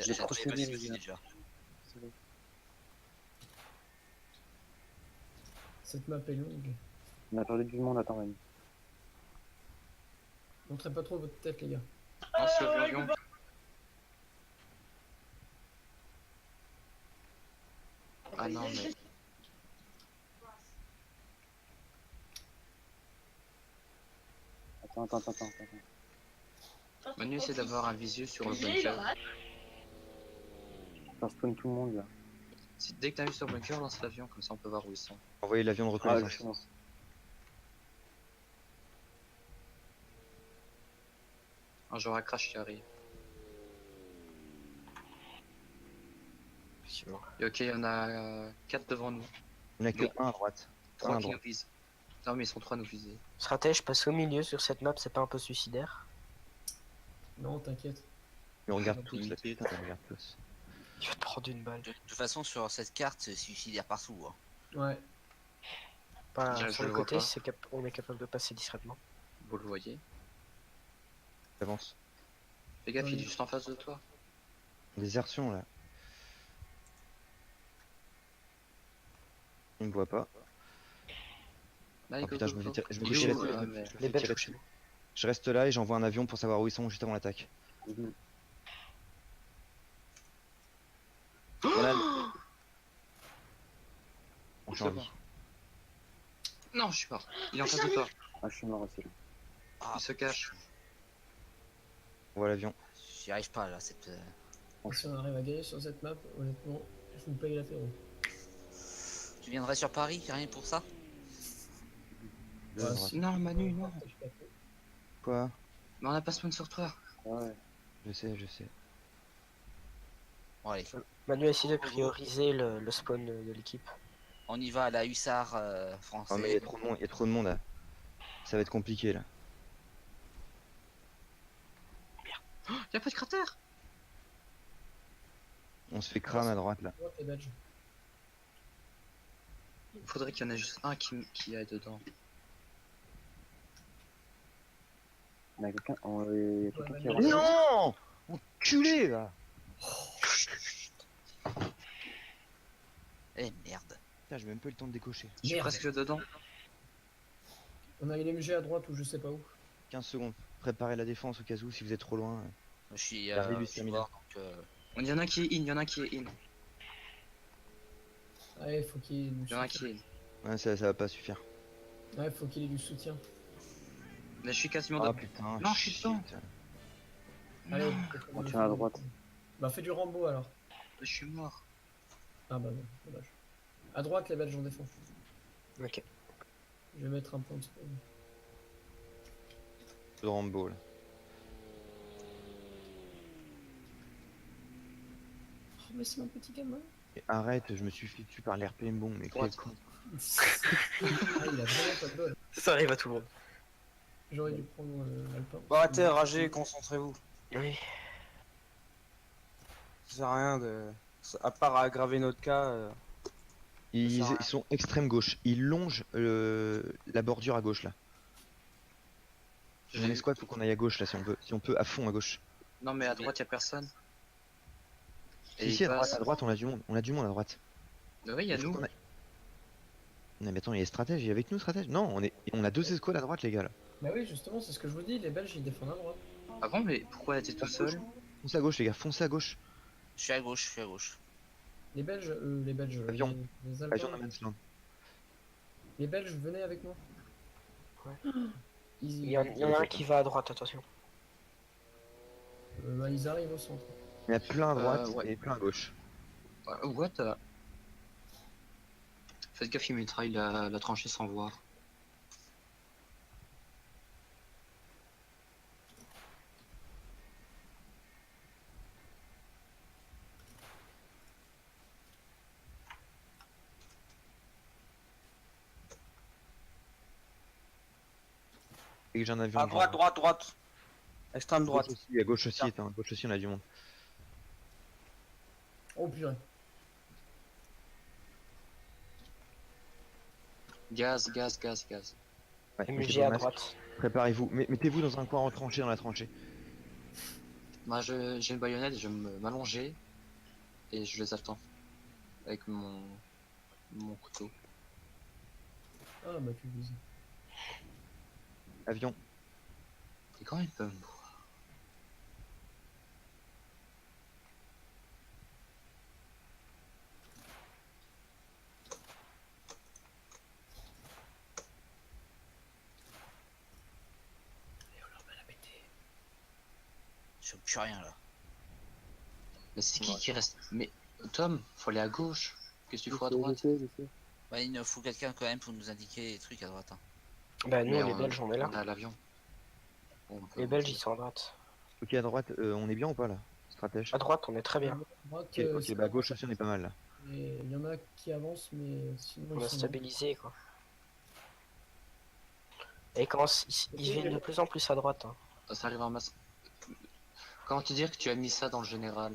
j'ai J'ai procédé, passé les aussi gars. déjà. C'est bon. Cette map est longue. On a perdu du monde, attends, Manu. Montrez pas trop votre tête, les gars. Non, c'est l'avion. Ah non, mais. Attends. Manu essaie d'avoir un visu sur le bunker. Ça spawn tout le monde là. Dès que t'as vu sur le bunker, lance l'avion, comme ça on peut voir où ils sont. Envoyez l'avion de Ah, reconnaissance. justement. Un joueur à crash qui arrive. Et ok, il y en a 4 devant nous. Il n'y en a que Non. un à droite. 3 Un à qui nous droite. visent. Non, mais ils sont 3 à nous viser. Stratège, passe au milieu sur cette map, c'est pas un peu suicidaire? Non, t'inquiète. Mais on regarde Ils ont tous là. pris une Putain, on regarde tous. Tu vas te prendre une balle. De toute façon, sur cette carte, c'est suicidaire partout. Hein. Ouais. Pas Je sur le le vois côté, pas. on est capable de passer discrètement. Vous le voyez. J'avance. Fais gaffe, il est Oui. juste en face de toi. Désertion là. Il me voit pas. Allez, Oh go, putain, go, je me go. fais tirer, je me Il fais est tirer où, dessus. mais- Je me Les fais bêtes tirer touchées. dessus. Je reste là et j'envoie un avion pour savoir où ils sont juste avant l'attaque. Mhm. On a... On C'est change. bon. Non, je suis mort. Il est en face de toi. Ah, je suis mort aussi là. Ah, Il se cache. On voit l'avion. j'y arrive pas là. Cette, Si on arrive à gagner sur cette map, honnêtement, je vous paye l'apéro. Tu viendrais sur Paris, rien que pour ça? Deux Ouais, à droite. si. Non, Manu, non. Quoi? Mais on a pas spawn sur toi. Ouais. Je sais, je sais. Bon, allez, Manu a essayé de prioriser le spawn de l'équipe. on y va à la hussard français. Oh mais il y a trop de monde, il y a trop de monde là. Ça va être compliqué là. Y'a pas de cratère. On se fait cramer à droite là. Droite et belge. Il faudrait qu'il y en ait juste un qui aille dedans. Il y a quelqu'un il y a quelqu'un qui Ouais, est rentré. Non! Enculé là! Eh merde. Putain, j'ai même pas eu le temps de décocher. Je suis Merde. presque dedans. On a une MG à droite ou je sais pas où. 15 secondes. Préparez la défense au cas où si vous êtes trop loin. Je suis, La revue je suis terminée. mort, donc Il y en a un qui est in, il y en a un qui est in. Ouais, faut qu'il y ait du Il y en a un soutien. qui est in. Ouais, ça va pas suffire. Ouais, faut qu'il y ait du soutien. Là, je suis quasiment Ah dedans. putain. Non, je suis dedans. shit. Allez, On tient à droite. Bah fais du Rambo alors. Je suis mort. Ah bah non, dommage. À droite, les Belges en défense. Ok. Je vais mettre un point de spawn. De Rambo là. Oh mais c'est mon petit gamin. Et arrête, je me suis fait tuer par l'RPM bon, mais quel Droite. con. Ah, il a vraiment pas de bol. Ça arrive à tout le monde. J'aurais dû prendre l'Alpin. Bon, arrêtez de rager, concentrez-vous. Oui. Ça sert à rien de. À part à aggraver notre cas. Ils, Ça sert à ils sont extrême gauche. Ils longent la bordure à gauche là. Mon escouade, faut qu'on aille à gauche là si on peut à fond à gauche. Non, mais à droite, y'a personne. Ici il passe. à droite, on a du monde. On a du monde à droite. Oui, y'a Il faut nous. qu'on aille- Non mais attends, il y a stratège, il est avec nous stratège. Non, on a deux escouades à droite les gars là. Bah oui, justement, c'est ce que je vous dis, les Belges ils défendent à droite. Ah bon, mais pourquoi t'es tout seul? Foncez à gauche les gars, foncez à gauche. je suis à gauche, je suis à gauche. Les Belges, Avion. les Avion Alpins, no man's land. les Belges, venez avec moi. Ouais. Ils, Il y en a un qui va à droite, attention. bah, ils arrivent au centre. Il y en a plein à droite ouais. et plein à gauche. What? Faites gaffe, il mitraille la tranchée sans voir. Et que j'ai un avion. À droite, droite, droite. Extrême Droite droite. aussi, à gauche aussi, attends, à gauche aussi on a du monde. Oh purée. Gaz, gaz, gaz, gaz. Ouais, MG mettez vos à masques. droite. Préparez-vous, mettez-vous dans un coin retranché dans la tranchée. Moi, j'ai une baïonnette, je vais m'allonger et je les attends avec mon couteau. Ah bah tu vises. Avion. Et quand il peut me voir? Et on leur met la péter. Je vois plus rien là. Mais c'est qui reste? Mais Tom, faut aller à gauche. Qu'est-ce que tu fais à droite? Je sais. Ouais, il nous faut quelqu'un quand même pour nous indiquer les trucs à droite. Hein. Bah nous Mais les Belges on est là. On est à l'avion. On peut Les Belges avancer. ils sont à droite. Ok, à droite, on est bien ou pas là? Stratège. À droite on est très bien. Droite, Ok, ok, c'est bah à gauche aussi on est pas mal là. Et il y en a qui avancent, mais sinon On ils a sont stabilisé quoi. Et quand ils viennent de plus en plus à droite. Hein. Ça arrive en masse. Comment te dire que tu as mis ça dans le général?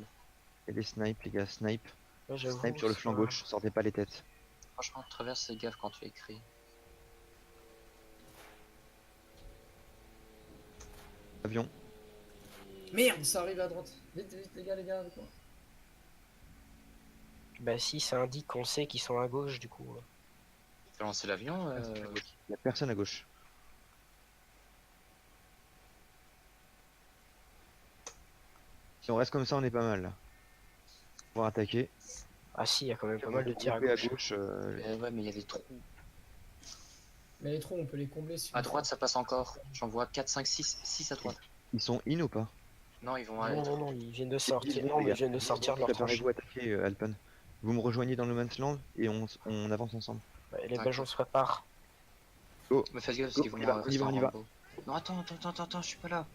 Il y a des snipes les gars, snipe. Ouais, j'avoue, Snipe sur le c'est flanc pas- gauche, sortez pas les têtes. Franchement, traverse les gaffe quand tu écris. Avion. Merde, ça arrive à droite. Vite, vite les gars avec moi. Bah si ça indique qu'on sait qu'ils sont à gauche du coup. Tu as lancé l'avion Il y a personne à gauche. Si on reste comme ça, on est pas mal là. On va attaquer. Ah si, il y a quand même pas mal de tirs à Grouper gauche. Ouais, mais il y a des trous. Mais les trous, on peut les combler si À on droite, fait. ça passe encore. J'en vois 4, 5, 6. 6 à droite. Ils sont in ou pas? Non, ils vont Non, aller. non, non, ils viennent de sortir. Bon, Non, les mais gars, ils viennent de sortir de leur tranchée. préparez-vous à attaquer Alpan. Vous me rejoignez dans le man's land et on avance ensemble. Ouais, les Belges on se prépare. Mais faites gaffe parce qu'ils vont On y va, rester on y en va. Rambo. Non, attends, je suis pas là.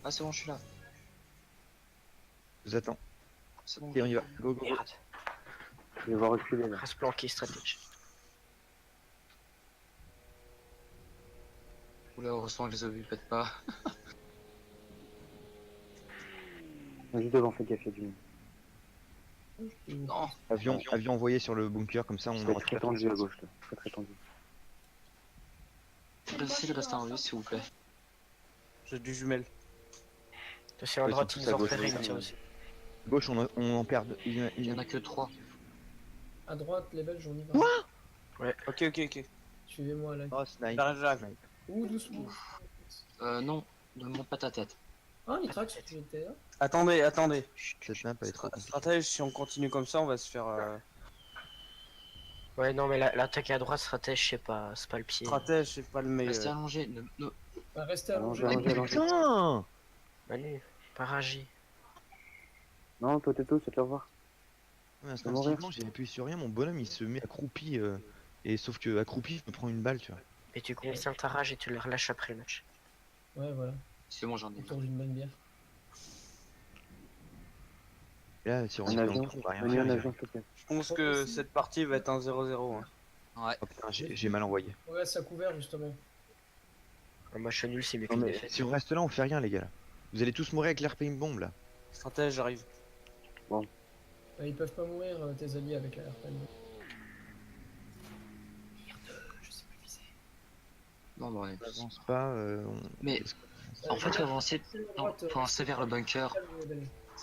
Ah, c'est bon, je suis là. Je vous attends. C'est bon. Et on y va. Go, go, go. Merde, Je vais voir reculer là. reste planqué stratège. Oula, heureusement que les obus pètent pas. Vas-y devant, fais gaffe, il y a du monde. Non. Avion envoyé sur le bunker, comme ça on C'est aura très tout tendu à gauche là. Très tendu. Essayez de rester en vie, s'il vous plaît. J'ai du jumelle. Attention à Ouais, droite, c'est ils tout à ont gauche, repéré ouais. une tir aussi. Gauche, on en perd. Il y en a que 3. À droite, les Belges, on y va. Ok. Suivez-moi là. Oh, snipe. J'arrive là. Snipe. Ouh, doucement. Non, ne monte pas ta tête. Ah, Nitrax, tu étais là. Attendez. Cette map elle est trop compliquée. Stratège, si on continue comme ça, on va se faire. Ouais, non, mais l'attaque à droite, stratège, je sais pas, c'est pas le pied. Stratège, c'est pas le Restez meilleur. allongé. Bah, restez Allongé, allongé. allongé. Putain! Manu, paragi. Non, toi t'es tout, c'est te le revoir. Ouais, instinctivement, j'ai appuyé sur rien, mon bonhomme il se met accroupi. Et sauf que accroupi, je me prends une balle, tu vois. Et tu contiens ta rage et tu le relâches après le match. Ouais, voilà. C'est bon, j'en ai. Autour d'une bonne bière. Et là, si on Un se avion, on va rien Manu, faire. un les avion, gars. s'il te plaît. Je pense que cette partie va être un 0-0. Hein. Ouais. Oh putain, j'ai mal envoyé. On reste à couvert justement. Un match nul, c'est mieux Non, qu'une mais défaite. si on reste là, on fait rien, les gars. Là. Vous allez tous mourir avec l'RPM bombe là. Stratège, j'arrive. Ils peuvent pas mourir, tes alliés, avec la RPM. Merde, je sais plus viser. Non, bon, allez. On avance pas. Mais en fait, faut avancer. Non, faut avancer vers le bunker.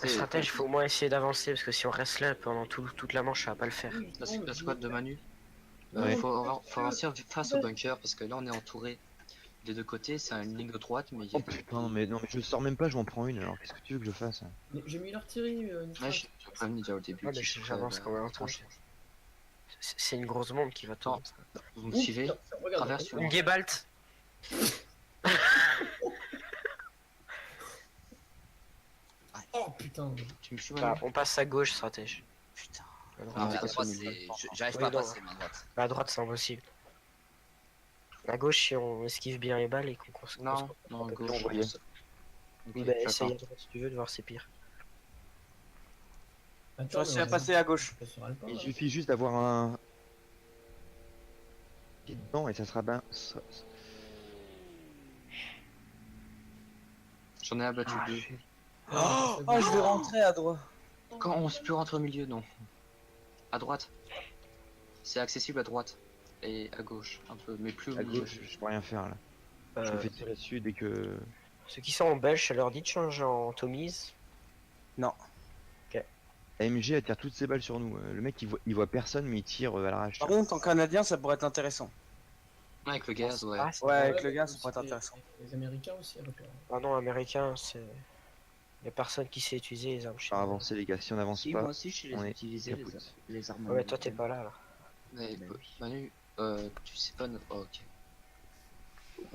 Le stratège, il faut au moins essayer d'avancer parce que si on reste là pendant toute la manche, ça va pas le faire. La squad de Manu. Ouais. Faut avancer face au bunker parce que là, on est entouré des deux côtés. C'est une ligne droite, mais il y Oh a que... putain, mais non, mais je sors même pas, je m'en prends une. Alors qu'est-ce que tu veux que je fasse? Mais j'ai mis l'artillerie, Ouais, Nitrax. je prévenu déjà au début. Ouais, mais qu'il j'avance ferait, quand même un peu. trancher. C'est une grosse bombe qui va tomber. Vous me suivez? Regarde, Traverse Une Gebalt. Oh putain. Tu me suis Bah, Manu? on passe à gauche, stratège. Putain. À droite, Ah, ouais, à parce droite, que- j'arrive Oui, pas à non. passer, mais à droite. À droite, c'est impossible. À gauche, si on esquive bien les balles et qu'on Non, non, peut gauche. envoyer. Ok, Bah, essaye d'accord. à droite si tu veux de voir c'est pire. Je réussis à passer à gauche. Il suffit juste d'avoir un. Dedans et ça sera ben. J'en ai abattu deux. Oh, je vais rentrer à droite. Quand on se peut rentrer au milieu, non. À droite. C'est accessible à droite. Et à gauche, un peu, mais plus au À milieu. gauche, je peux rien faire là. Je me fais tirer dessus dès que. Ceux qui sont en belge, ça leur dit de changer en Tomise. Non. AMG elle tire toutes ses balles sur nous. Le mec il voit personne mais il tire à l'arrache. Par contre, en canadien, ça pourrait être intéressant. Avec le gaz, ouais. Ah, c'est- Ouais, avec le gars, ça pourrait être les- intéressant. Les Américains aussi avec leur... Ah non, américain, c'est. Y'a personne qui sait utiliser les armes Faire chinoises. avancer les gars, si on avance Si, pas. moi aussi, je sais on est les utiliser, caput. les armes. Ouais, mais toi t'es pas là. Mais, Mais oui. Manu, tu sais pas. Oh, ok.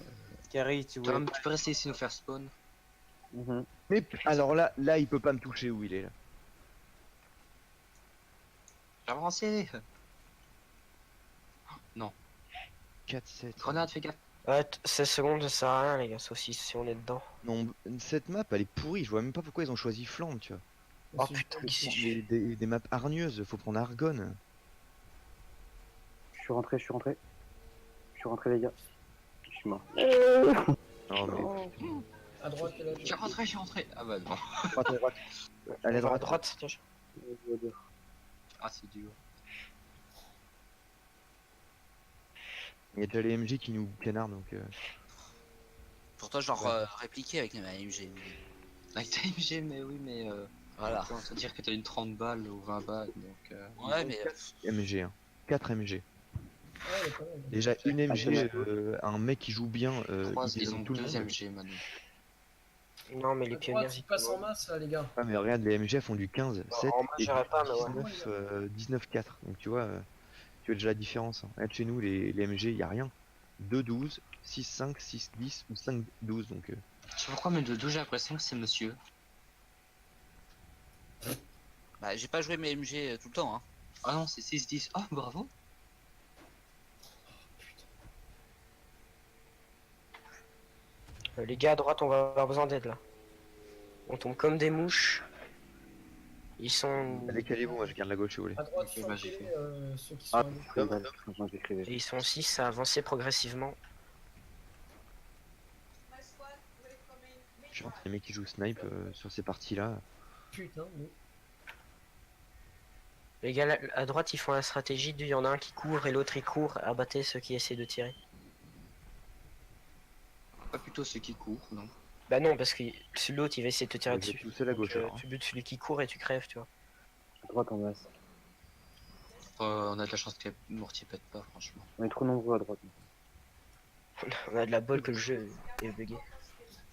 Carrie, tu voulais. Tu peux rester ici nous faire spawn. Mhm. Mais alors là il peut pas me toucher où il est là. Avancez. 4, 7. Grenade, fais gaffe. Ouais, 16 secondes ça sert à rien, les gars, sauf si on est dedans. Non, cette map elle est pourrie, je vois même pas pourquoi ils ont choisi Flandre, tu vois. Oh Aussi. putain, qu'est-ce que je Des maps hargneuses, faut prendre Argonne. Je suis rentré, les gars. Je suis mort. Non mais À droite, là. J'ai rentré. Ah bah non. droite, à droite. Allez On va à droite. droite, tiens. Ah, c'est dur. Il y a déjà les MG qui nous canardent donc. Pourtant, genre répliqué avec les AMG. Avec ta MG, mais oui, mais. Voilà. On va dire que t'as une 30 balles ou 20 balles, donc. Ouais, mais MG, hein. 4 MG. Ouais, elle est pas mal. Déjà une MG, un mec qui joue bien, il Ils ont dézone tout le 2 monde. MG maintenant. Non, mais les À pionniers. droite, ils passent en masse, là, les gars. Ah mais regarde, les MG font du 15, 7 En main, et j'irais pas, mais ouais. 19, 4. Donc tu vois déjà la différence. Hein. Regarde chez nous, les MG, y a rien. 2, 12, 6, 5, 6, 10 ou 5, 12. Donc Je sais pourquoi, mais de 2 j'ai l'impression que c'est monsieur. bah, j'ai pas joué mes MG tout le temps. Hein. Ah non, c'est 6-10. Oh, bravo. Les gars à droite, on va avoir besoin d'aide là. On tombe comme des mouches. Ils sont. décalez-vous, moi je garde la gauche si vous voulez. À droite, Ok, bah, j'ai flanquez, fait. ceux qui sont Ah, à gauche. j'écrivais. Et ils sont 6 à avancer progressivement. Je pense les mecs qui jouent snipe sur ces parties là. Putain, nous. Les gars là, à droite, ils font la stratégie du il y en a un qui court et l'autre il court. Abattez ceux qui essaient de tirer. Pas plutôt ceux qui courent, non. Bah non, parce que l'autre il va essayer de te tirer Vous êtes dessus. tous seuls à gauche Donc, alors. Hein. tu butes celui qui court et tu crèves, tu vois. À droite en masse. On a de la chance que le mortier pète pas, franchement. On est trop nombreux à droite. On a de la bol que le jeu est bugué.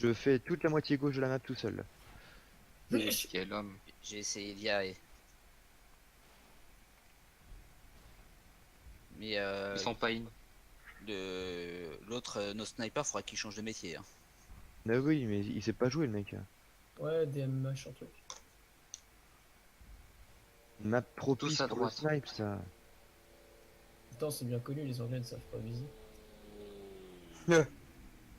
Je fais toute la moitié gauche de la map tout seul. Là. Quel homme. J'ai essayé d'y aller. Mais Ils sont pas in. l'autre, nos snipers, faudra qu'il change de métier. Hein. Ah oui, mais il sait pas jouer le mec. Ouais, DM machin truc. Une map propice Tous à pour le droite. snipe ça. Putain, c'est bien connu, les Anglais ne savent pas viser.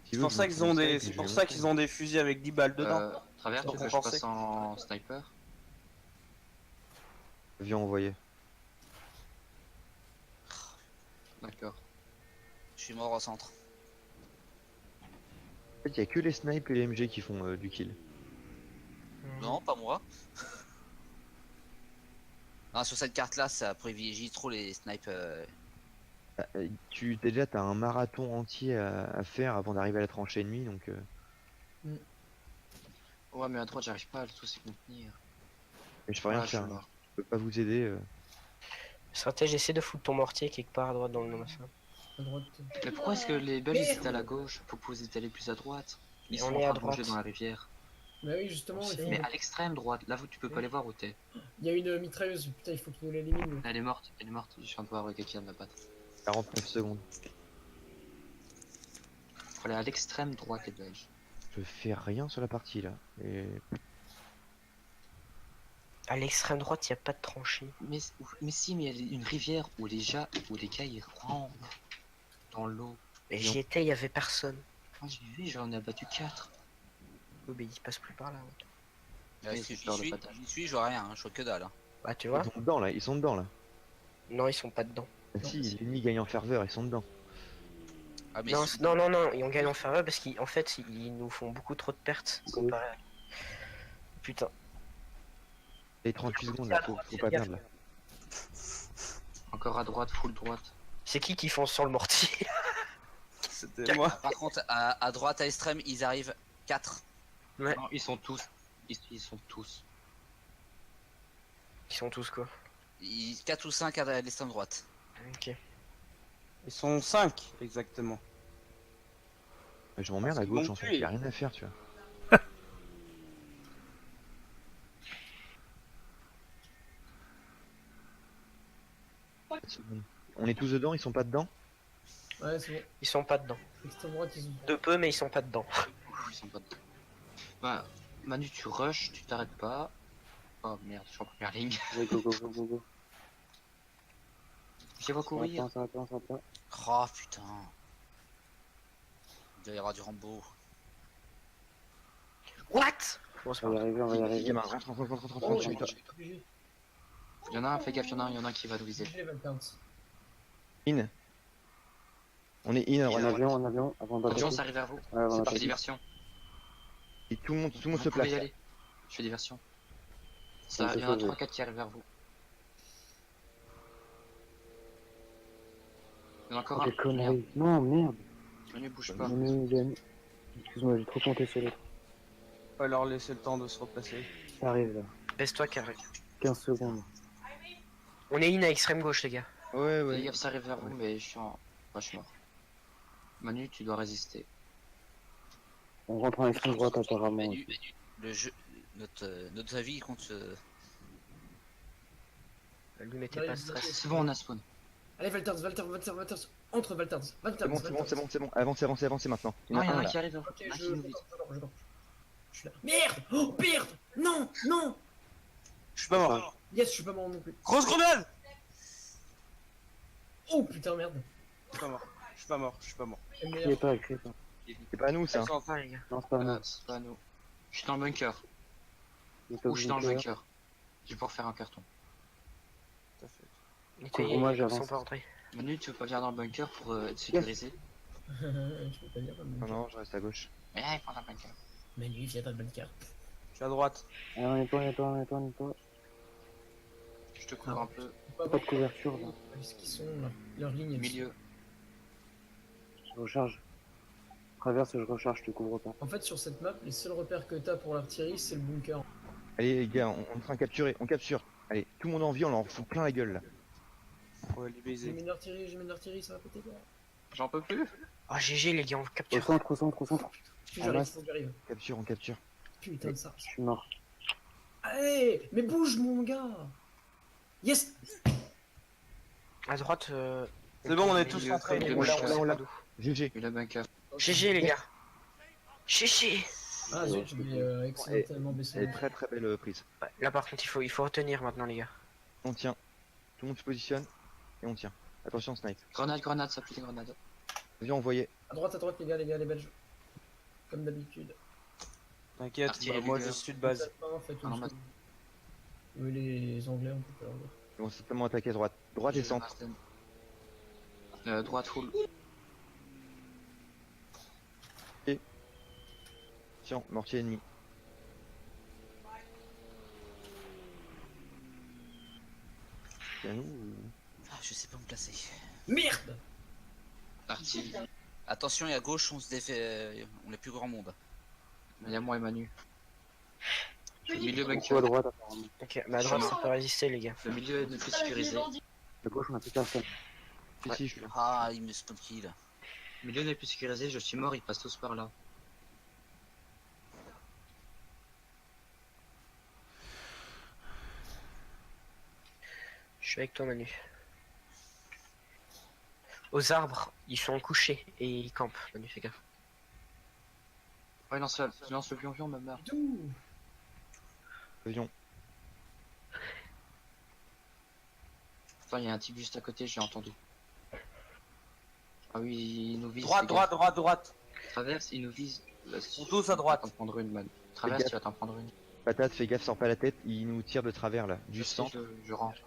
C'est pour ça qu'ils ont des, c'est pour ça qu'ils ont des fusils avec 10 balles dedans. Travers, Pour tu veux que je compenser. passe en sniper? Avion envoyé. D'accord. Je suis mort au centre. En fait, il y a que les snipes et les MG qui font du kill. Non, pas moi. Non, sur cette carte-là, ça privilégie trop les snipes. Ah, déjà t'as un marathon entier à faire avant d'arriver à la tranchée ennemie donc. Ouais, mais à droite, j'arrive pas à tous les contenir. Mais je peux rien Ah, je suis faire. mort. Je peux pas vous aider. Stratège, essaie de foutre ton mortier quelque part à droite dans le nom. À droite. Mais pourquoi est-ce que les Belges ils étaient à la gauche? Faut que vous étiez plus à droite. Ils On sont est en à train de plonger droite. dans la rivière. Mais oui, justement, il, faut... Mais à l'extrême droite, là où tu peux pas les voir où t'es. il y a une mitrailleuse. Putain, il faut que nous l'élimine. Elle est morte, je viens de voir quelqu'un de la battre. 49 secondes. Faut aller à l'extrême droite les Belges. Je fais rien sur la partie là. Et À l'extrême droite, il n'y a pas de tranchée. Mais si, mais il y a une rivière où les gars ils rentrent dans l'eau. Mais j'y étais, il y avait personne. Moi j'ai vu, j'en ai abattu 4. Oh, mais il passe plus par là. Ouais. Là, Oui, si c'est peur de j'y patate. suis, je vois rien, hein, je vois que dalle. Hein. Bah, tu vois? ils sont dedans là, ils sont dedans là. Non, ils sont pas dedans. Ah, si, l'ennemi gagne en ferveur, ils sont dedans. Ah, mais Non, si- non, non, non, ils ont gagné en faveur parce qu'en fait, ils nous font beaucoup trop de pertes comparé à... Putain. Les 38 secondes là, faut pas perdre là. Encore à droite, full droite. C'est qui fonce sur le mortier? C'était moi. Par contre, à droite, à l'extrême, ils arrivent 4. Ouais, Non, ils sont tous. Ils sont tous. ils sont tous quoi. 4 ou 5 à l'extrême droite. Ok. Ils sont 5 exactement. Je m'emmerde à Parce qu'ils gauche m'ont en fait, tué. y a rien à faire, tu vois. C'est bon. On est tous dedans, ils sont pas dedans? Ouais, c'est bon. Ils sont pas dedans. Extrême droite, ils ont. De peu, mais ils sont pas dedans. Ils sont pas dedans. Bah, Manu, tu rushes, tu t'arrêtes pas. Oh merde, je suis en première ligne. Go, go, go, go, go, go. Je les vois courir. Attends, attends, attends, attends. Oh putain. Il doit y avoir du Rambo. What? Bon, c'est On pas va y grave. arriver, on va y arriver. Gamin, rentre, rentre, rentre, rentre, Oh, rentre, j'ai chez toi. GG. Il y en a un, fais gaffe, il y en a un qui va nous viser. GG, Valkyrie. In. On est in à droite. En avion, avant Attention, d'attaquer. ça arrive vers vous. Ouais, C'est avant parti d'attaquer. diversion. Et tout le monde Vous se pouvez place. y aller. Je fais diversion. Ça, Ok, il y en a ok. 3-4 qui arrivent vers vous. Il y en a encore Oh, un. des conneries. Non, merde. Manu, bouge pas. Manu, Yann. Excuse-moi, j'ai trop compté sur l'autre. Pas leur laisser le temps de se replacer. Ça arrive là. Baisse-toi, carré. 15 secondes. On est in à extrême gauche, les gars. Ouais, Fais ouais. gaffe, ça arrive vers vous, mais je suis en. Moi, je suis mort. Manu, tu dois résister. On rentre en extrême droite apparemment. Manu, le jeu, notre avis compte. Lui, mettez Ouais, pas il- stress. C'est bon, on a spawn. Allez, Valters. Entre Valters. C'est bon, c'est bon, c'est bon, c'est bon. Avancez, avancez, avancez maintenant. Il y en Non, il y a en a un un là. qui arrive. Ok, Il y en a un je. qui nous vise. Je suis là. Merde! Oh, merde! Non! Non! Je suis pas mort. Yes, je suis pas mort non plus. Grosse grenade! Oh putain, merde. Je suis pas mort. Je suis pas mort. Je suis pas mort. Criez pas, criez pas. C'est pas à nous ça. Ils sont pas, les gars. Non, c'est pas Voilà, moi. c'est pas nous. Je suis dans le bunker. Il est pas Ou je suis dans le bunker. bunker. Je vais pouvoir faire un carton. Tout à fait. Nettoyez, moi, ils j'avance. sont pas rentrés. Manu, tu veux pas venir dans le bunker pour être sécurisé? Je peux pas dire. Non, non, je reste à gauche. Mais là, il prend dans le bunker. Manu, viens dans le bonne carte. Je suis à droite. Ah, on nettoie. Je te couvre un peu. Pas Pas de couverture là. ce qu'ils sont là. Leur ligne. Milieu. Je recharge. Traverse, je recharge, je te couvre pas. En fait, sur cette map, les seuls repères que t'as pour l'artillerie, c'est le bunker. Allez les gars, on est en train de capturer, on capture. Allez, tout le monde en vie, on leur fout plein la gueule là. On va les J'ai baiser. mis une artillerie, ça va péter quoi. J'en peux plus. Oh, GG, les gars, on Au capture. centre, au centre, au centre. J'arrive, masse. faut que j'arrive. Capture, on capture. Putain de ça. Je suis mort. Allez, mais bouge mon gars. Yes. À droite. C'est bon, on est tous milieu, rentrés. près de On gauche, l'a, on sait on l'a. pas d'où. GG. Il a bunker. GG, les gars. GG. Ah zut, je vais accidentellement baisser. Elle est très très belle prise. Ouais, là, par contre, il faut retenir maintenant, les gars. On tient. Tout le monde se positionne et on tient. Attention snipe. Grenade, ça pue des grenades. Vas-y, envoyez. À droite, les gars, les belges. Comme d'habitude. T'inquiète, Artillerie bah, moi je leader. suis de base. Faites Ah, non, tout. Oui, les Anglais, on peut pas leur dire. Ils vont certainement attaquer à droite. Droite et centre. Droite full. Tiens, mortier ennemi. C'est à nous ou... Ah, je sais pas me placer. Merde. Artillerie. Attention, et à gauche, on se défait. On est plus grand monde. Il y a moi et Manu. Milieu Beaucoup à bunker. droite apparemment. Ok, mais à droite, ça peut résister, les gars. Le milieu est plus sécurisé. À gauche, on a plus personne. Si, si, je suis là. Ah, il me spawn kill. Le milieu n'est plus sécurisé, je suis mort, ils passent tous par là. Je suis avec toi, Manu. Aux arbres, ils sont couchés et ils campent. Manu, fais gaffe. Ouais, lance le pion, me meurt. Tout. Avion. Attends, il y a un type juste à côté, j'ai entendu. Ah oui, il nous vise. Droite, fais droite, gaffe. droite, droite. Traverse, il nous vise. Là, sont tous à droite. Tu vas t'en prendre une, man. Traverse, gaffe. tu vas t'en prendre une. Patate, fais gaffe, sors pas la tête. Il nous tire de travers là. Du Je sais, centre. je rentre.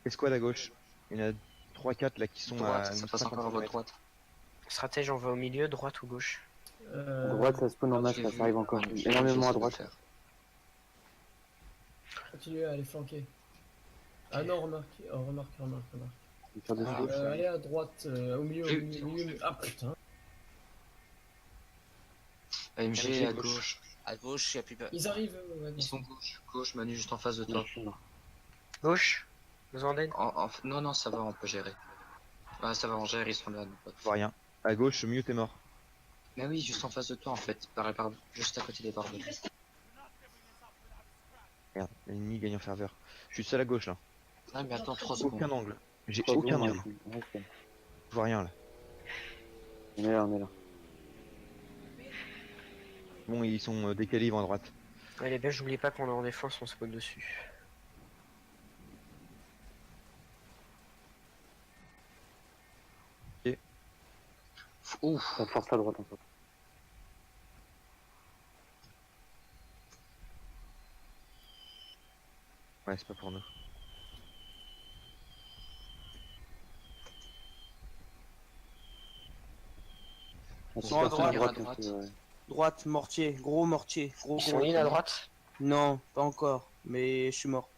Escouade à gauche. Il y en a 3-4 là qui sont Droite, à ça une passe encore à 50 votre mètres. droite. Stratège, on va au milieu, droite ou gauche? À droite, ça spawn en masse, J'ai là, vu. ça arrive encore. J'ai Énormément à essayé de droite. le faire. Continuez à les flanquer. Ah non, remarque. Oh, remarque. Ils tirent dessus. Allez à droite, au milieu, au milieu, au milieu. Ah putain. AMG à gauche. À gauche, il y a plus peur. Ils arrivent. Ils sont gauche, Manu juste en face de toi. Gauche. Besoin d'aide. Non, ça va, on peut gérer. Ouais, ça va, on gère, ils sont là. Je vois rien. À gauche, mieux t'es mort. Mais oui, juste en face de toi en fait, juste à côté des barres. Merde, l'ennemi gagne en ferveur. Je suis seul à gauche là. Ah mais attends, 3 secondes. Aucun angle. J'ai Trois aucun secondes, angle. reste. Je vois rien là. On est là, on est là. Bon, ils sont décalés à droite. Ouais, les Belges, n'oubliez pas qu'on est en défense, on se pose dessus. Ouf, Ça force à droite en fait. Ouais, c'est pas pour nous. Ils sont à droite. Ouais. Droite, mortier, gros mortier. Gros, Ils sont in à droite. Non, pas encore. Mais je suis mort.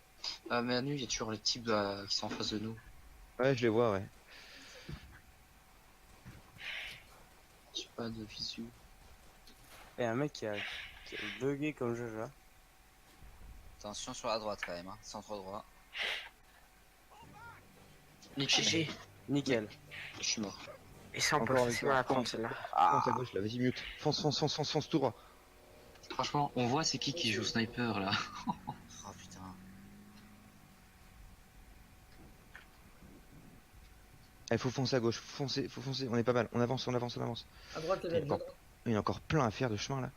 Manu, il y a toujours les types qui sont en face de nous. Ouais, je les vois, ouais. J'ai pas de visu. Et un mec qui a bugué comme Jaja. Attention sur la droite quand même, hein. Centre droit. GG. Nickel. Je suis mort. Et ça, on peut Encore facilement la prendre celle-là. Fonce à gauche là, vas-y mute. Fonce, fonce, fonce, fonce, fonce tout droit. Franchement, on voit c'est qui joue sniper là. Oh putain. Il faut foncer à gauche, faut foncer, on est pas mal. On avance, on avance, on avance. À droite, les Belges. Bon. Il y a encore plein à faire de chemin là.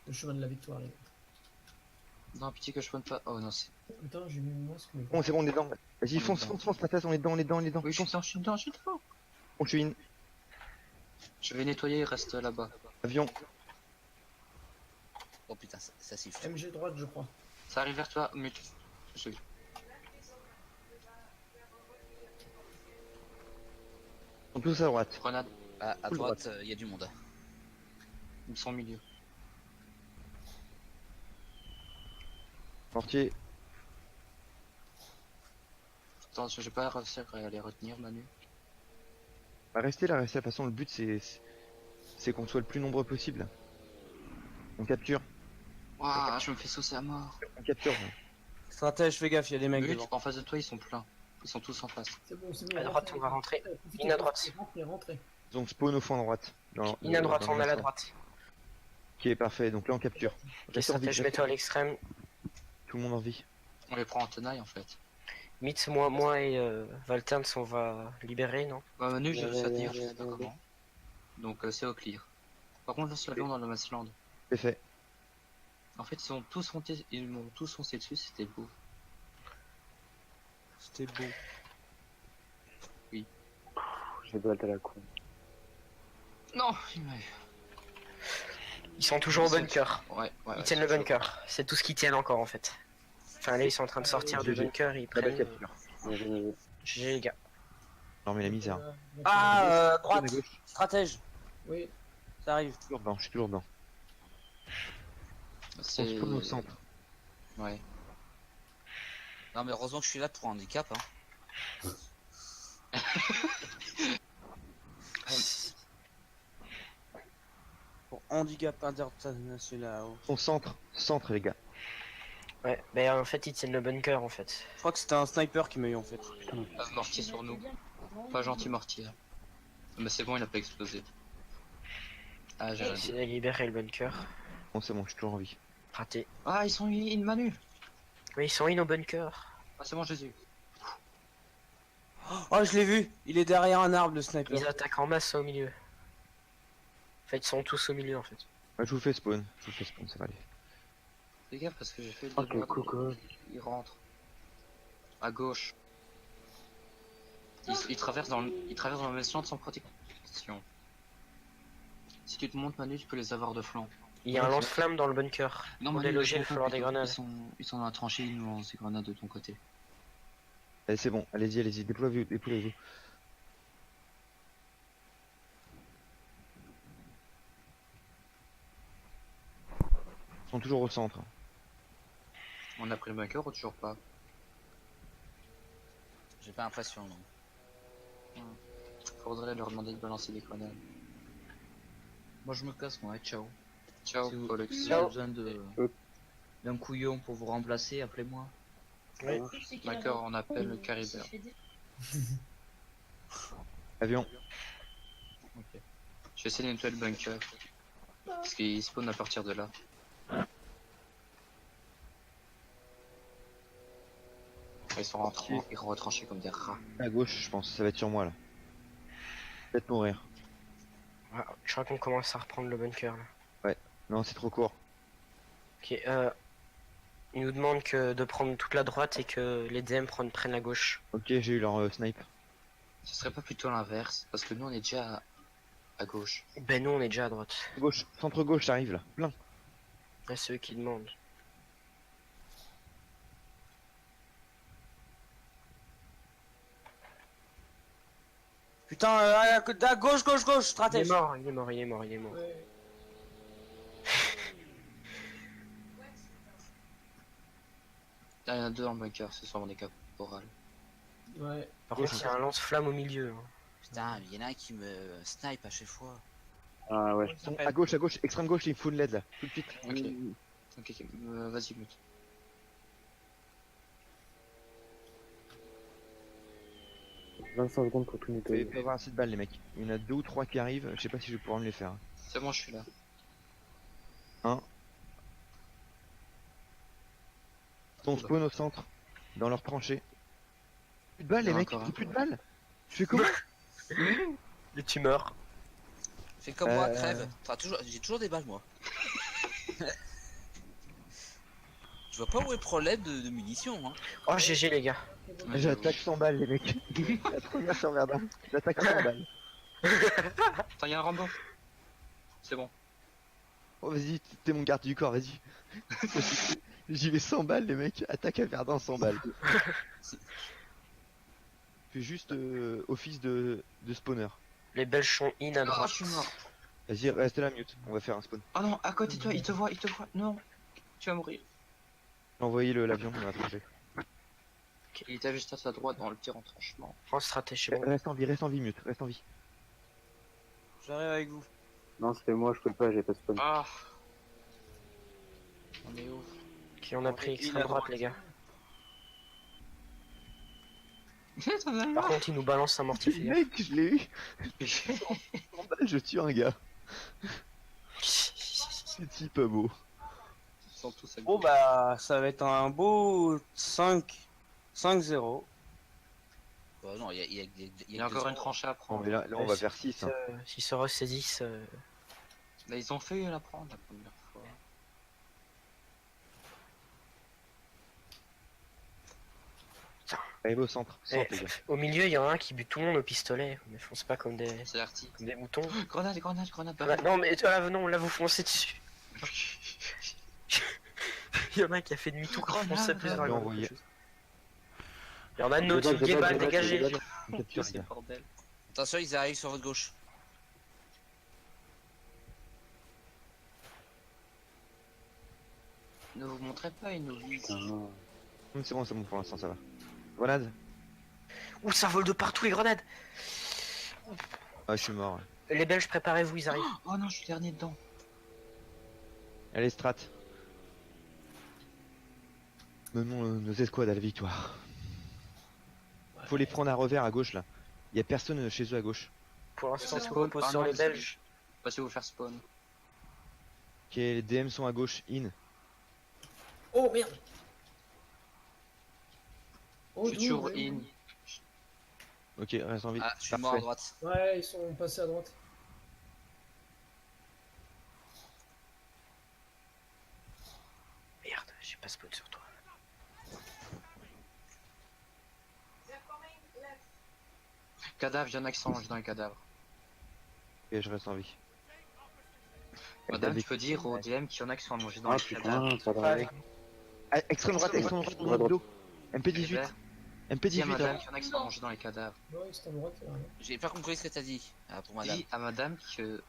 Le chemin de la victoire, les gars. Non, pitié que je prenne pas. Oh non, c'est. Putain, j'ai mis mon masque. Mais... Bon, c'est bon, on est dedans. Vas-y, fonce, fonce, fonce, patate, on est dedans, on est dedans, on est dedans. Oui, je suis dedans. On tue une. Je vais nettoyer, il reste là-bas. Avion. Oh putain, ça siffle. MG droite, je crois. Ça arrive vers toi, mute. Je- Ils sont tous à droite. Grenade, À Full droite, il y a du monde. ils sont au milieu. Mortier. Attends, je vais pas réussir à les retenir, Manu. Bah, restez là, restez. De toute façon, le but c'est qu'on soit le plus nombreux possible. On capture. Waouh, je me fais saucer à mort. On capture. Stratège, fais gaffe, il y a des mecs Mute, devant. en face de toi, ils sont pleins. Ils sont tous en face. C'est bon, c'est bon. À droite, on va rentrer. In à droite. Rentrez, rentrez. Ils ont spawn au fond à droite. In à droite, on a la droite. Qui est parfait, donc là on capture. Les Restez en vie, stratèges, mets-toi à l'extrême. tout le monde en vie. On les prend en tenaille en fait. Mythe, moi et Valterns, on va libérer, non? Bah, Manu, je sais dire, je sais pas comment. Donc c'est au clear. Par contre, lance l'avion dans le Massland. C'est fait. En fait, ils m'ont tous foncé dessus, c'était beau. C'était beau. J'ai balle à la con. Non, il m'a eu. Ils sont toujours au bunker. Ouais. Ils tiennent le bunker. C'est tout ce qu'ils tiennent encore en fait. Enfin là, ils sont en train de sortir du GG. bunker, ils Pas de prennent. capture. GG les gars. Non mais la misère. Ah, droite, À gauche. stratège, Oui, ça arrive. Je suis toujours dedans, je suis toujours dedans. On C'est. spawn au centre. Ouais. Non mais heureusement que je suis là pour handicap, hein. Pour handicap international. Au centre les gars. Ouais, bah en fait, ils tiennent le bunker en fait. Je crois que c'était un sniper qui m'a eu en fait. Mortier sur nous. Pas gentil mortier. Mais c'est bon, il a pas explosé. Ah, j'ai raté. Ils ont libéré le bunker. Bon c'est bon, je suis toujours en vie. Raté. Ah, ils sont in Manu. Oui, ils sont in au bunker. Ah, c'est bon, Jésus. Oh, je l'ai vu, il est derrière un arbre, le sniper. Ils attaquent en masse au milieu. En fait, ils sont tous au milieu en fait. Ouais, je vous fais spawn, ça va aller. Fais gaffe parce que j'ai fait le Ok, coucou. Il rentre. À gauche. Il traverse dans le Massland sans protection. Si tu te montes, Manu, tu peux les avoir de flanc. Il y a un lance-flamme dans le bunker. Non, Pour Manu, déloger, il ils va falloir des grenades. Ils sont dans la tranchée, ils nous lancent des grenades de ton côté. Allez c'est bon, allez-y, déployez-vous. Ils sont toujours au centre. On a pris le bunker ou toujours pas? J'ai pas l'impression, non. Faudrait leur demander de balancer des grenades. Moi je me casse, moi, ciao. Ciao, Si vous, Pollux. si vous avez besoin d'un couillon pour vous remplacer, appelez-moi. Oui. D'accord, on appelle le Caribert. Avion. Ok. Je vais essayer de nettoyer le bunker. Parce qu'il spawn à partir de là. Ils sont rentrés, ils vont retrancher comme des rats. À gauche, je pense. Ça va être sur moi là. Peut-être mourir. Ah, je crois qu'on commence à reprendre le bunker là. Non, c'est trop court. Ok, il nous demande que de prendre toute la droite et que les DM prennent la gauche. Ok, j'ai eu leur snipe. Ce serait pas plutôt l'inverse? Parce que nous on est déjà à gauche. Ben nous on est déjà à droite. Gauche, centre gauche, j'arrive là. Plein. Là c'est eux qui demandent. Putain, à gauche, gauche, gauche, Il est stratège. mort, il est mort, il est mort, il est mort. Ouais. Là, il y en a deux en bunker, ce sont des caporales. Ouais. Par contre il y a un lance-flamme au milieu. Hein. Putain, il y en a un qui me snipe à chaque fois. Ah ouais. À gauche, extrême gauche, il faut une LED là. Tout de suite. Ok. Ok, ok, vas-y, mute. « 25 secondes pour tout Vous nettoyer. pouvez pas avoir assez de balles, les mecs. Il y en a 2 ou 3 qui arrivent. Je sais pas si je vais pouvoir me les faire. C'est bon, je suis là. On spawn au centre, dans leur tranchée. Plus de balles, les Il y en a mecs. encore un. J'ai plus de balles. Je fais comment? Les tumeurs. Fais comme moi, Euh. crève. J'ai toujours des balles, moi. Je vois pas où est le problème de munitions, hein. Oh GG les gars. J'attaque 100 balles, les mecs. La première sur Verdun. J'attaque 100 balles. Attends, il y a un Rambo. C'est bon. Oh, vas-y, t'es mon garde du corps, vas-y. J'y vais 100 balles, les mecs. Attaque à Verdun 100 balles. Fais juste office de spawner. Les Belges sont in à Ah, droite. je suis mort. Vas-y, reste là, mute. On va faire un spawn. Oh non, à côté de toi, il te voit, il te voit. Non, tu vas mourir. Envoyez l'avion dans la tranchée. Il était juste à sa droite dans le petit retranchement. Prends stratège, c'est bon. Reste en vie, mute. Reste en vie. J'arrive avec vous. Non, c'était moi, je peux pas, j'ai pas spawn. Ah, On est où? Ok, on a pris Il extrême a droite droite. les gars. t'en as Par marre. contre il nous balance un mortier. Mec, je l'ai eu. 100 balles, je tue un gars. C'est si pas beau. Ils sont tous à Bon bah, ça va être un beau 5-0. Bah non, il y a Il y a encore une tranchée à Non, prendre. mais là on va faire 6. Hein. S'ils se ressaisissent, Là, ils ont fait la prendre la première fois. Arrive au centre. Eh, Centre, les gars. au milieu il y en a un qui bute tout le monde au pistolet. Mais fonce pas comme des C'est Arty. moutons. Grenade, grenade, grenade. Ah bah, non mais non, là vous foncez dessus. Il y en a un qui a fait demi-tour qui Grenade, fonçait plus dans la je vais grande envoyer. chose. Il y en a un autre, J'ai pas, Guébal, j'ai pas, dégagé. j'ai pas. On capture, les C'est gars. le bordel. Attention, ils arrivent sur votre gauche. Ne vous montrez pas, ils nous visent. Putain. C'est bon, pour l'instant, ça va. Grenade. Ouh, ça vole de partout les grenades. Ah, je suis mort. Les Belges, préparez-vous, ils arrivent. Oh non, je suis dernier dedans. Allez, strat. Menons nos escouades à la victoire. Faut les prendre à revers à gauche là. Y a personne chez eux à gauche. Pour l'instant, Ça on se spawn repose par sur loin les d'ici. Belges. Passez vous faire spawn. Ok, les DM sont à gauche, in. Oh merde. Oh, Je suis toujours ouais. in. Ok, reste en vie. Ah, je suis mort à Parfait. droite. Ouais, ils sont passés à droite. Merde, j'ai pas spawn sur toi. Cadavre, il y en a qui sont rangés dans les cadavres. Ok, je reste en vie. Madame, David. tu peux dire au DM qu'il y en a qui sont allongés dans Ah les cadavres. putain, ça va. Ouais. Ah, extrême droite, Ouais, droite. dos. MP18. Dis à MP18. madame hein. qu'il y en a qui sont allongés dans les cadavres. Ouais, c'est à droite. Rien. J'ai pas compris ce que t'as dit. Ah, pour madame. Dis à madame que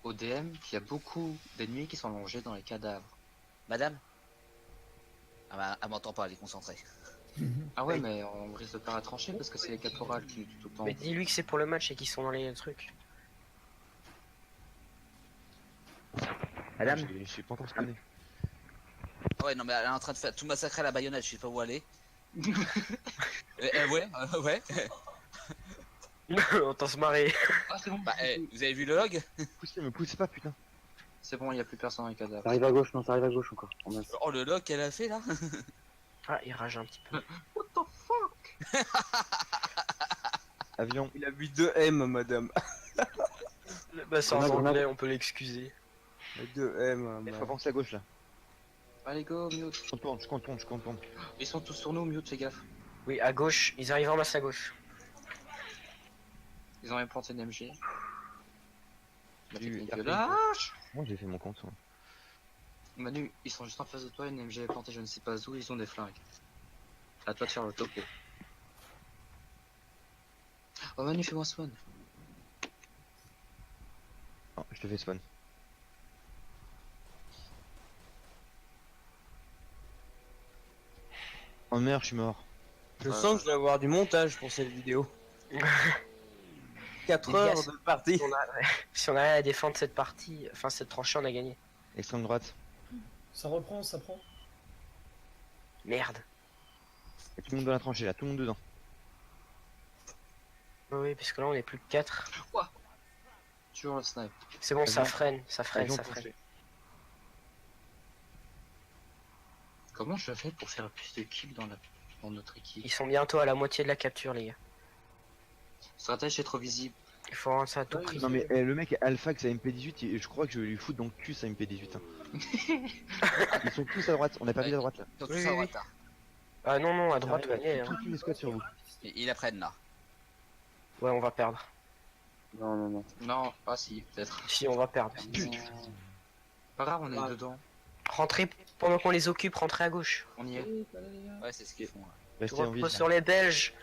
au DM qu'il y a beaucoup d'ennemis qui sont allongés dans les cadavres. Madame? Ah bah, elle m'entend pas, elle est concentrée. Ah ouais, mais on risque de perdre à trancher parce que c'est les caporales qui nous tuent tout le temps. Mais dis-lui que c'est pour le match et qu'ils sont dans les trucs. Madame, je suis pas encore spawné. Ouais, non, mais elle est en train de faire tout massacrer à la baïonnette, je sais pas où aller. Ouais. On t'en se marrer. Ah, c'est bon. Bah, vous avez vu le log? Poussez, me poussez pas, putain. C'est bon, il n'y a plus personne dans les cadavres. Ça arrive à gauche, non, ça arrive à gauche encore. Oh, mince. Oh, le log qu'elle a fait là. Ah, il rage un petit peu. Avion. Il a mis 2 M, madame. Bah, c'est en Grenade, anglais, grenade. on peut l'excuser. 2 M. Il faut avancer à gauche là. Allez, go, mute. Je contourne. Ils sont tous sur nous, mute, fais gaffe. Oui, à gauche, ils arrivent en masse à gauche. Ils ont même planté une MG. La J'ai eu technique RP. de lâche. Moi j'ai fait mon compte. Ouais. Manu, ils sont juste en face de toi, une MG est plantée je ne sais pas où, ils ont des flingues. À toi de faire le topo. Oh Manu, fais-moi spawn. Non, je te fais spawn. Oh merde, je suis mort. Je sens que je vais avoir du montage pour cette vidéo. 4 Les gars, heures de partie. Si on a à défendre cette partie, enfin cette tranchée, on a gagné. Extrême droite. Ça reprend, ça prend. Merde. Et tout le monde dans la tranchée là, tout le monde dedans. Oui, parce que là on est plus que 4. Toujours le snipe. C'est bon, ça Avion. freine, ça freine, Avion ça freine. tranchée. Comment je fais pour faire plus de kills dans notre équipe? Ils sont bientôt à la moitié de la capture, les gars. Stratège est trop visible. Il faut rendre ça à tout Ouais, prix. Non mais le mec Alpha que sa MP18, je crois que je vais lui foutre dans le cul sa MP18. Hein. Ils sont tous à droite, on a perdu la droite là. Ils sont tous Oui, à oui, droite là. Ah non, non, à droite, J'arrive ouais, à hein. tous les squads sur vous. Ils la prennent là. Ouais, on va perdre. Non. Non, ah si, peut-être. Si, on va perdre. Pas grave, on est Ah. dedans. Rentrez, pendant qu'on les occupe, rentrez à gauche. On y est. Ouais, c'est ce qu'ils font. Là. Restez en vie. Repose sur les Belges.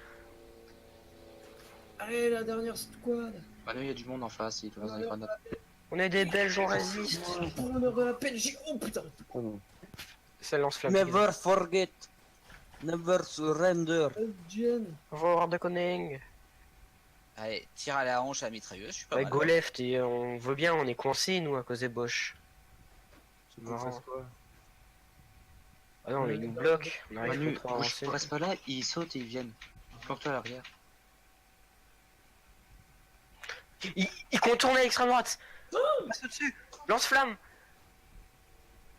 Allez, la dernière squad. Manu, il y a du monde en face, il doit des grenades. On est des Belges, on résiste. Pour l'honneur de la Belgique. Oh putain. Oh non. Ça lance flamme. Never forget. Never surrender. Belgian. Voir de Koning. Allez, tire à la hanche à la mitrailleuse, je suis pas Ouais, mal. go left, et on veut bien, on est coincé nous à cause des Bosch. C'est Qu'on marrant. fasse quoi? Ah non, mais ils nous bloquent. On arrive Manu, pas trop à bouge, avancer. reste pas là, ils sautent et ils viennent. Planque-toi à l'arrière. Il contourne à l'extrême droite. Passe au-dessus. Lance-flamme.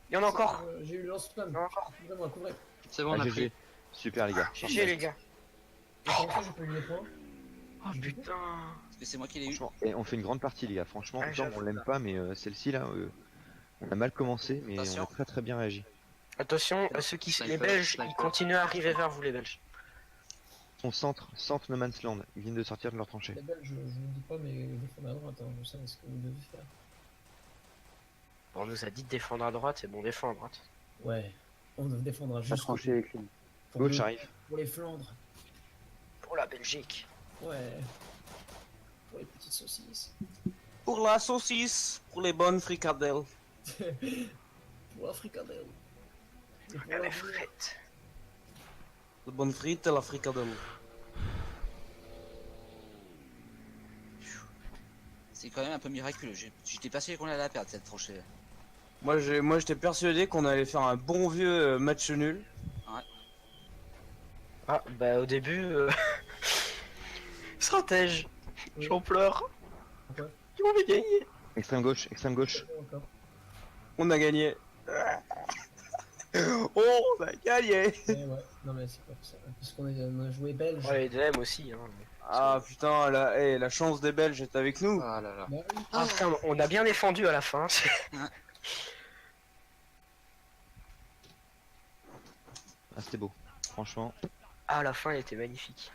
Il y en a encore. J'ai eu le lance-flamme. Il y en a encore. Couvrez-moi, couvrez. C'est bon, on a GG. pris. Super les gars. GG les gars. Comment ça, j'ai pas eu les points? Oh putain. Parce que c'est moi qui l'ai eu. Franchement, et on fait une grande partie les gars. Franchement, Ah, genre, on l'aime pas, mais celle-ci là, on a mal commencé, mais Attention. on a très bien réagi. Attention, ceux qui Sniper, les Belges, sniper. ils continuent à arriver vers vous les Belges. Son centre No Man's Land, ils viennent de sortir de leur tranchée. Les Belges, je vous dis pas, mais défendez à droite. Hein. Vous savez ce que vous devez faire. Bon, on nous a dit de défendre à droite, c'est bon, défend à droite. Ouais. On défendra La juste tranchée est clean. Gauche arrive. pour les Flandres. Pour la Belgique. Ouais. Pour les petites saucisses. Pour la saucisse, pour les bonnes fricadelles. Pour la fricadelle. Et pour La la frette. Les bonnes frites et la fricadelle. C'est quand même un peu miraculeux. J'étais persuadé qu'on allait la perdre cette tranchée. Moi j'étais persuadé qu'on allait faire un bon vieux match nul. Ah, bah au début... Stratège. J'en pleure. Pourquoi? Ils vont gagner. Extrême gauche, extrême gauche. Encore. On a gagné. Oh, on a gagné. Ouais. Non, mais c'est pas pour ça. Parce on a joué belge. Ouais, les DM aussi. Hein. Ah putain, la chance des Belges est avec nous. Ah là là. Bah oui. Ah putain, on a bien défendu à la fin. Ah c'était beau. Franchement. Ah, la fin, elle était magnifique.